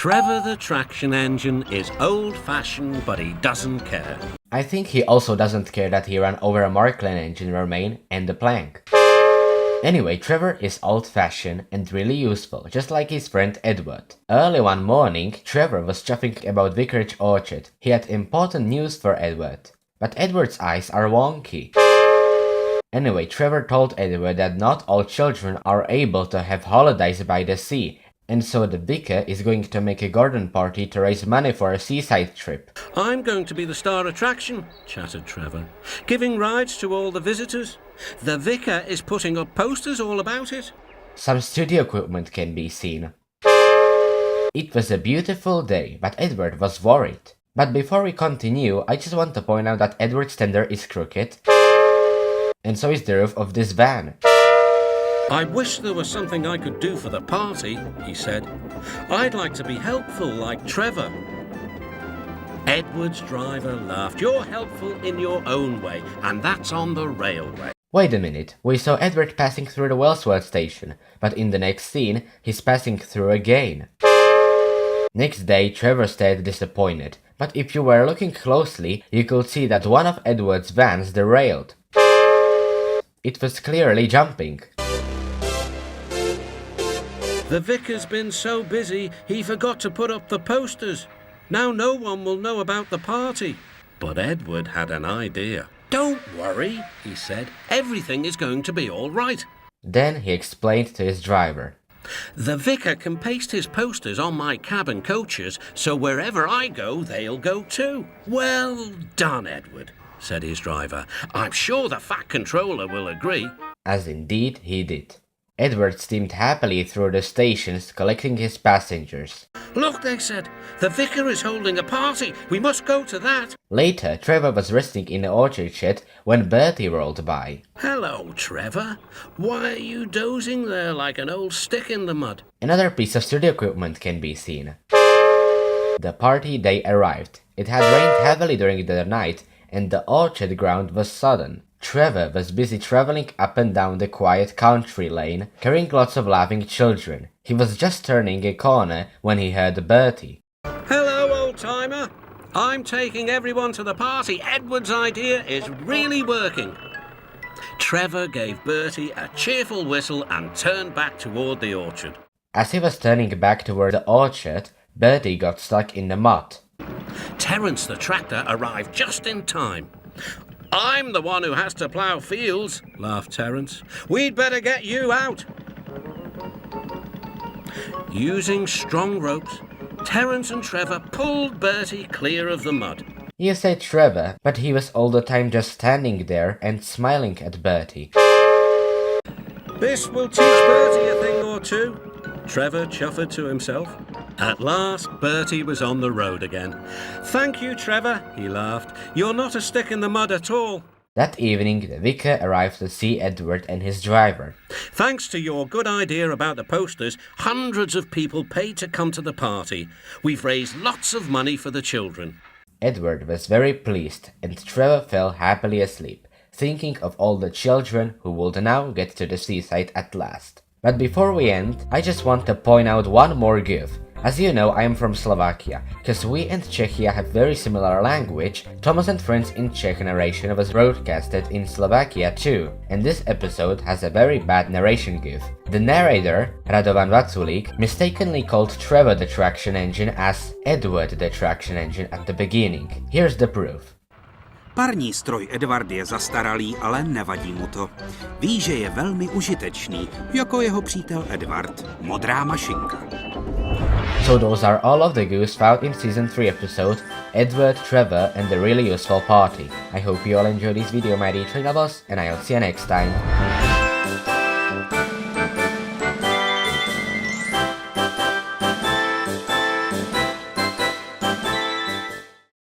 Trevor the traction engine is old-fashioned, but he doesn't care. I think he also doesn't care that he ran over a Markland engine remain and the plank. Anyway, Trevor is old-fashioned and really useful, just like his friend Edward. Early one morning, Trevor was chuffing about Vicarage Orchard. He had important news for Edward. But Edward's eyes are wonky. Anyway, Trevor told Edward that not all children are able to have holidays by the sea, and so the vicar is going to make a garden party to raise money for a seaside trip. I'm going to be the star attraction, chattered Trevor, giving rides to all the visitors. The vicar is putting up posters all about it. Some studio equipment can be seen. It was a beautiful day, but Edward was worried. But before we continue, I just want to point out that Edward's tender is crooked, and so is the roof of this van. I wish there was something I could do for the party, he said. I'd like to be helpful like Trevor. Edward's driver laughed. You're helpful in your own way, and that's on the railway. Wait a minute, we saw Edward passing through the Wellsworth station, but in the next scene, he's passing through again. Next day, Trevor stayed disappointed, but if you were looking closely, you could see that one of Edward's vans derailed. It was clearly jumping. The vicar's been so busy, he forgot to put up the posters. Now no one will know about the party. But Edward had an idea. Don't worry, he said. Everything is going to be all right. Then he explained to his driver. The vicar can paste his posters on my cab and coaches, so wherever I go, they'll go too. Well done, Edward, said his driver. I'm sure the Fat Controller will agree. As indeed he did. Edward steamed happily through the stations, collecting his passengers. Look, they said, the vicar is holding a party. We must go to that. Later, Trevor was resting in the orchard shed when Bertie rolled by. Hello, Trevor. Why are you dozing there like an old stick in the mud? Another piece of studio equipment can be seen. The party day arrived. It had rained heavily during the night, and the orchard ground was sodden. Trevor was busy traveling up and down the quiet country lane, carrying lots of laughing children. He was just turning a corner when he heard Bertie. Hello, old-timer. I'm taking everyone to the party. Edward's idea is really working. Trevor gave Bertie a cheerful whistle and turned back toward the orchard. As he was turning back toward the orchard, Bertie got stuck in the mud. Terence the tractor arrived just in time. I'm the one who has to plough fields, laughed Terence. We'd better get you out. Using strong ropes, Terence and Trevor pulled Bertie clear of the mud. You say Trevor, but he was all the time just standing there and smiling at Bertie. This will teach Bertie a thing or two, Trevor chuffed to himself. At last, Bertie was on the road again. Thank you, Trevor, he laughed. You're not a stick in the mud at all. That evening, the vicar arrived to see Edward and his driver. Thanks to your good idea about the posters, hundreds of people paid to come to the party. We've raised lots of money for the children. Edward was very pleased, and Trevor fell happily asleep, thinking of all the children who would now get to the seaside at last. But before we end, I just want to point out one more goof. As you know, I am from Slovakia. Because we and Czechia have very similar language, Thomas and Friends in Czech narration was broadcasted in Slovakia too, and this episode has a very bad narration goof. The narrator, Radovan Vaculík, mistakenly called Trevor the traction engine as Edward the traction engine at the beginning. Here's the proof. Parní stroj Edward je zastaralý, ale nevadí mu to. Ví, že je velmi užitečný, jako jeho přítel Edward, modrá mašinka. So those are all of the goofs found in Season 3 episode Edward, Trevor and the really useful party. I hope you all enjoyed this video, my dear train lovers, and I'll see you next time.